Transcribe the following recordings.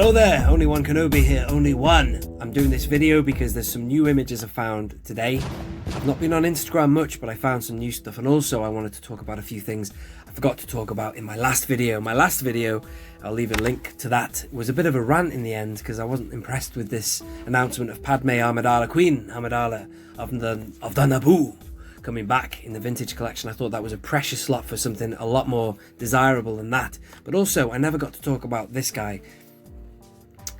Hello there, only one Kenobi here, only one. I'm doing this video because there's some new images I found today. I've not been on Instagram much, but I found some new stuff, and also I wanted to talk about a few things I forgot to talk about in my last video. I'll leave a link to that. It was a bit of a rant in the end because I wasn't impressed with this announcement of Padme Amidala, Queen Amidala of the Naboo, coming back in the vintage collection. I thought that was a precious slot for something a lot more desirable than that. But also, I never got to talk about this guy.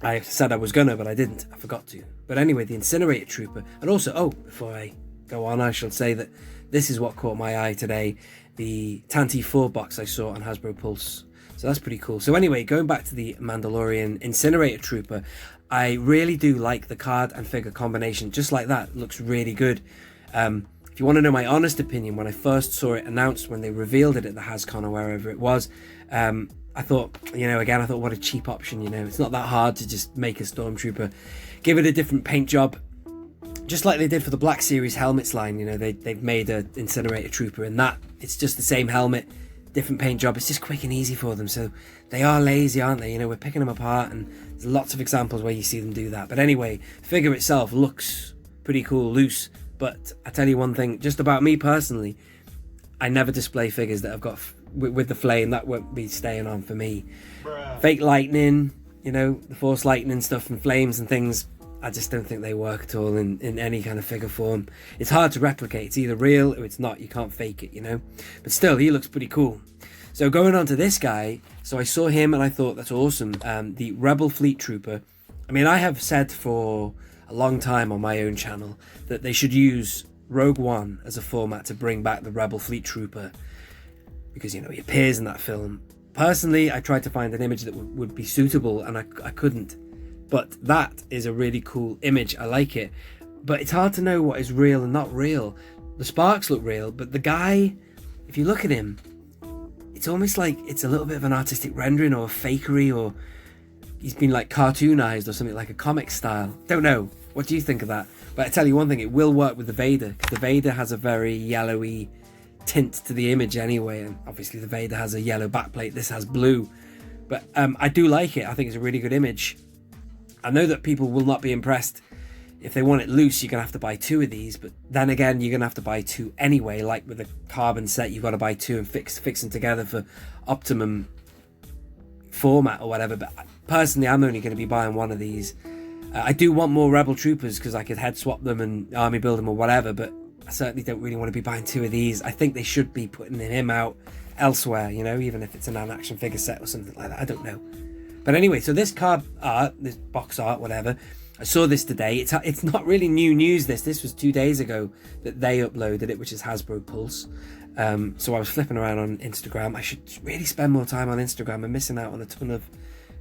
I said I was gonna, but I didn't. I forgot to. But anyway, the Incinerator Trooper. And also, before I go on, I shall say that this is what caught my eye today. The Tantive 4 box I saw on Hasbro Pulse. So that's pretty cool. So anyway, going back to the Mandalorian Incinerator Trooper, I really do like the card and figure combination. Just like that, it looks really good. If you want to know my honest opinion, when I first saw it announced, when they revealed it at the HasCon or wherever it was, I thought, I thought what a cheap option, It's not that hard to just make a Stormtrooper. Give it a different paint job, just like they did for the Black Series helmets line. They've made an Incinerator Trooper, and that, it's just the same helmet, different paint job. It's just quick and easy for them. So they are lazy, aren't they? We're picking them apart, and there's lots of examples where you see them do that. But anyway, figure itself looks pretty cool, loose. But I tell you one thing, just about me personally, I never display figures that I've got with the flame. That won't be staying on for me. Bruh. Fake lightning, the force lightning stuff and flames and things, I just don't think they work at all in any kind of figure form. It's hard to replicate. It's either real or it's not. You can't fake it, But still, he looks pretty cool. So going on to this guy, so I saw him and I thought that's awesome. The Rebel Fleet Trooper. I mean, I have said for a long time on my own channel that they should use Rogue One as a format to bring back the Rebel Fleet Trooper, because he appears in that film. Personally, I tried to find an image that would be suitable, and I couldn't. But that is a really cool image. I like it, but it's hard to know what is real and not real. The sparks look real, but the guy, if you look at him, it's almost like it's a little bit of an artistic rendering or a fakery, or he's been like cartoonized or something, like a comic style. Don't know. What do you think of that? But I tell you one thing, it will work with the Vader, because the Vader has a very yellowy tint to the image anyway, and obviously the Vader has a yellow backplate, this has blue. But I do like it. I think it's a really good image. I know that people will not be impressed. If they want it loose, you're going to have to buy 2 of these, but then again, you're going to have to buy 2 anyway. Like with a carbon set, you've got to buy 2 and fix them together for optimum format or whatever. But personally, I'm only going to be buying 1 of these. I do want more Rebel Troopers because I could head swap them and army build them or whatever, but I certainly don't really want to be buying 2 of these. I think they should be putting him out elsewhere, even if it's an action figure set or something like that. I don't know. But anyway, so this card art, this box art, whatever, I saw this today. It's not really new news, this was 2 days ago that they uploaded it, which is Hasbro Pulse. So I was flipping around on Instagram. I should really spend more time on Instagram. I'm missing out on a ton of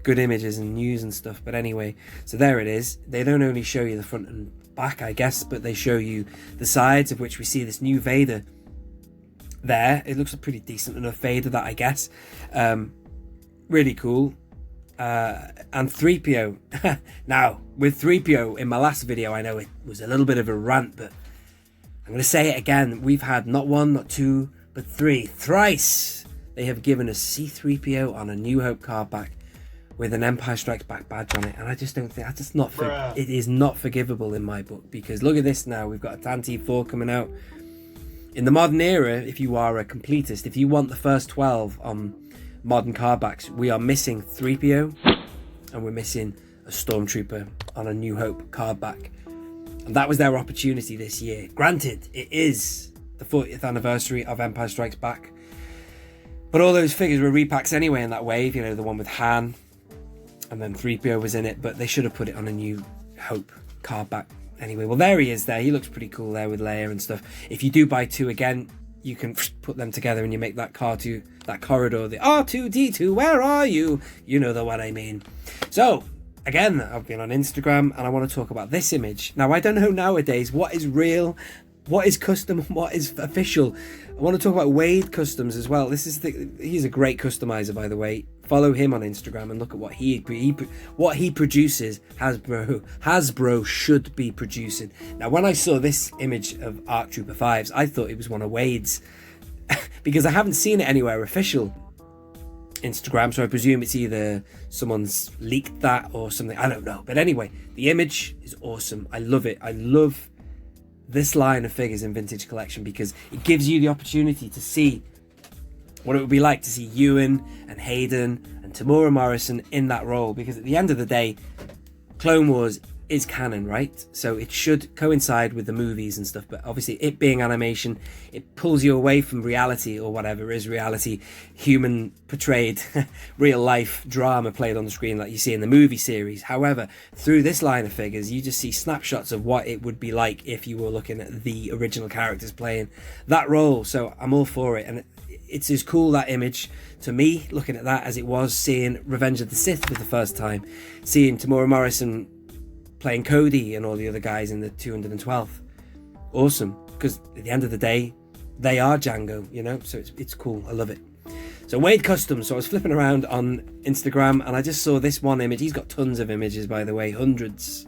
good images and news and stuff. But anyway, so there it is. They don't only show you the front and back, I guess, but they show you the sides, of which we see this new Vader there. It looks a pretty decent enough Vader, that, I guess. Really cool. And 3PO. Now, with 3PO, in my last video, I know it was a little bit of a rant, but I'm going to say it again. We've had not 1, not 2, but 3. Thrice they have given us C-3PO on a New Hope card back with an Empire Strikes Back badge on it, and I just don't think, it is not forgivable in my book, because look at this now. We've got a Tantive 4 coming out. In the modern era, if you are a completist, if you want the first 12 on modern card backs, we are missing 3PO and we're missing a Stormtrooper on a New Hope card back, and that was their opportunity this year. Granted, it is the 40th anniversary of Empire Strikes Back, but all those figures were repacks anyway in that wave, the one with Han, and then 3PO was in it, but they should have put it on a New Hope card back anyway. Well, there he is there. He looks pretty cool there with Leia and stuff. If you do buy 2 again, you can put them together and you make that corridor, the R2-D2, where are you? You know the what I mean. So, again, I've been on Instagram and I want to talk about this image. Now, I don't know nowadays what is real, what is custom, and what is official. I want to talk about Wade Customs as well. He's a great customizer, by the way. Follow him on Instagram and look at what he produces. Hasbro should be producing. Now, when I saw this image of ARC Trooper 5s, I thought it was one of Wade's because I haven't seen it anywhere official. Instagram, so I presume it's either someone's leaked that or something, I don't know. But anyway, the image is awesome. I love it. I love this line of figures in Vintage Collection because it gives you the opportunity to see what it would be like to see Ewan and Hayden and Tamora Morrison in that role, because at the end of the day, Clone Wars is canon, right? So it should coincide with the movies and stuff, but obviously it being animation, it pulls you away from reality, or whatever is reality, human portrayed real life drama played on the screen like you see in the movie series. However, through this line of figures, you just see snapshots of what it would be like if you were looking at the original characters playing that role. So I'm all for it, and it's as cool, that image, to me, looking at that, as it was seeing Revenge of the Sith for the first time, seeing Tamora Morrison playing Cody and all the other guys in the 212th. Awesome, because at the end of the day, they are Django, you know, so it's cool. I love it. So Wade Customs, so I was flipping around on Instagram and I just saw this one image. He's got tons of images, by the way, hundreds.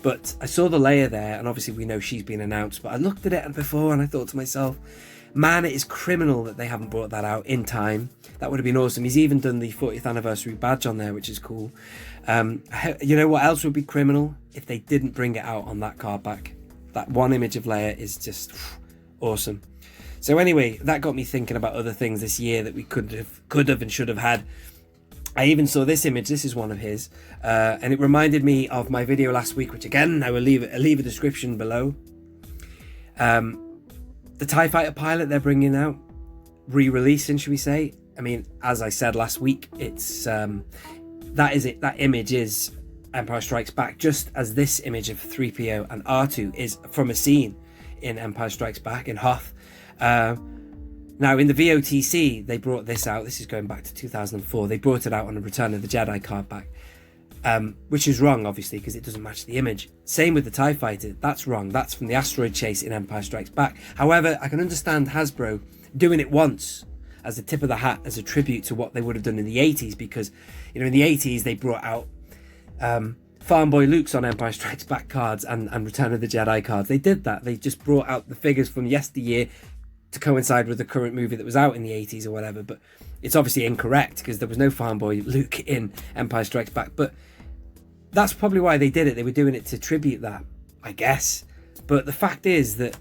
But I saw the Leia there, and obviously we know she's been announced, but I looked at it before and I thought to myself, man, it is criminal that they haven't brought that out in time. That would have been awesome. He's even done the 40th anniversary badge on there, which is cool. You know what else would be criminal? If they didn't bring it out on that card back. That one image of Leia is just awesome. So anyway, that got me thinking about other things this year that we could have and should have had. I even saw this image. This is one of his, and it reminded me of my video last week, which again I will leave a description below. The TIE Fighter pilot they're bringing out, re-releasing, should we say? I mean, as I said last week, it's that is it. That image is Empire Strikes Back, just as this image of 3PO and R2 is from a scene in Empire Strikes Back in Hoth. Now in the VOTC they brought this out. This is going back to 2004. They brought it out on a Return of the Jedi card back, which is wrong, obviously, because it doesn't match the image. Same with the TIE Fighter. That's wrong. That's from the asteroid chase in Empire Strikes Back. However, I can understand Hasbro doing it once as a tip of the hat, as a tribute to what they would have done in the 80s, because, you know, in the 80s they brought out Farm Boy Luke's on Empire Strikes Back cards and Return of the Jedi cards. They did that. They just brought out the figures from yesteryear to coincide with the current movie that was out in the 80s or whatever, but it's obviously incorrect because there was no Farm Boy Luke in Empire Strikes Back. But that's probably why they did it. They were doing it to tribute that, I guess. But the fact is that,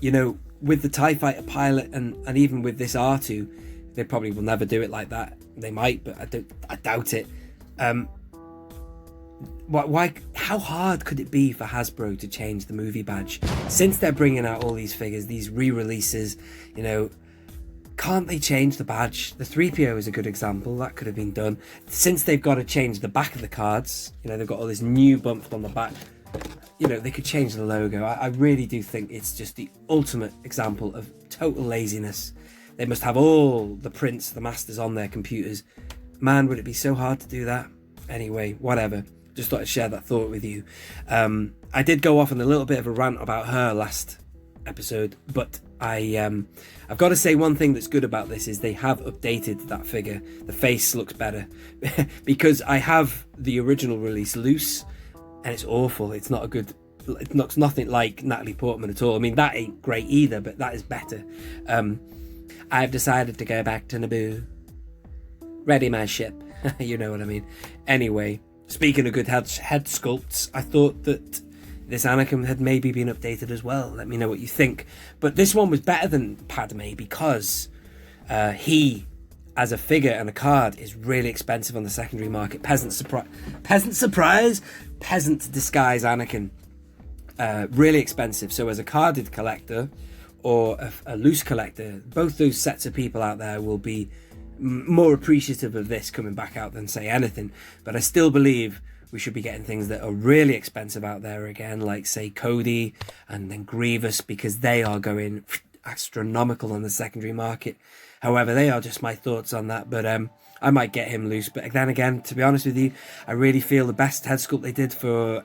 you know, with the TIE Fighter pilot and even with this R2, they probably will never do it like that. They might, but I doubt it. Why? How hard could it be for Hasbro to change the movie badge? Since they're bringing out all these figures, these re-releases, you know, can't they change the badge? The 3PO is a good example. That could have been done. Since they've got to change the back of the cards, you know, they've got all this new bump on the back. You know, they could change the logo. I really do think it's just the ultimate example of total laziness. They must have all the prints, the masters on their computers. Man, would it be so hard to do that? Anyway, whatever. Just thought I'd share that thought with you. I did go off on a little bit of a rant about her last episode, but I've got to say one thing that's good about this is they have updated that figure. The face looks better because I have the original release loose and it's awful. It's not a good, it looks nothing like Natalie Portman at all. I mean, that ain't great either, but that is better. I've decided to go back to Naboo. Ready my ship. You know what I mean. Anyway, speaking of good head sculpts, I thought that this Anakin had maybe been updated as well. Let me know what you think. But this one was better than Padme because he, as a figure and a card, is really expensive on the secondary market. Peasant surprise, peasant disguise Anakin. Really expensive. So as a carded collector or a loose collector, both those sets of people out there will be more appreciative of this coming back out than say anything. But I still believe we should be getting things that are really expensive out there again, like say Cody and then Grievous, because they are going astronomical on the secondary market. However, they are just my thoughts on that. But I might get him loose. But then again, to be honest with you, I really feel the best head sculpt they did for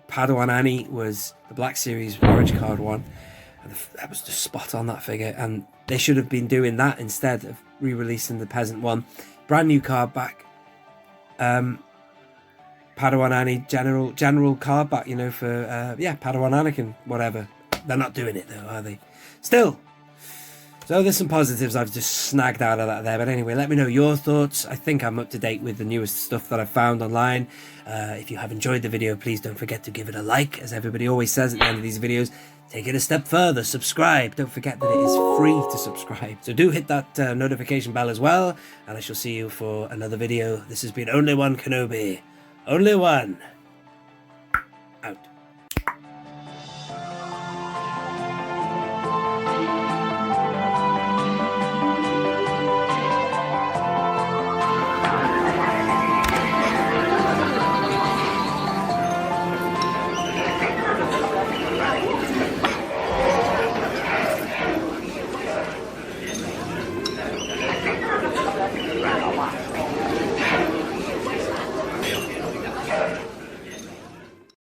Padawan Annie was the Black Series Orange card one. And that was just spot on, that figure, and they should have been doing that instead of re-releasing the peasant one. Brand new card back, Padawan Annie general card back, you know, for Padawan Anakin, whatever. They're not doing it though, are they? Still, So there's some positives I've just snagged out of that there. But anyway, let me know your thoughts. I think I'm up to date with the newest stuff that I've found online. If you have enjoyed the video, please don't forget to give it a like. As everybody always says at the end of these videos, take it a step further, subscribe. Don't forget that it is free to subscribe. So do hit that notification bell as well. And I shall see you for another video. This has been Only One Kenobi. Only one.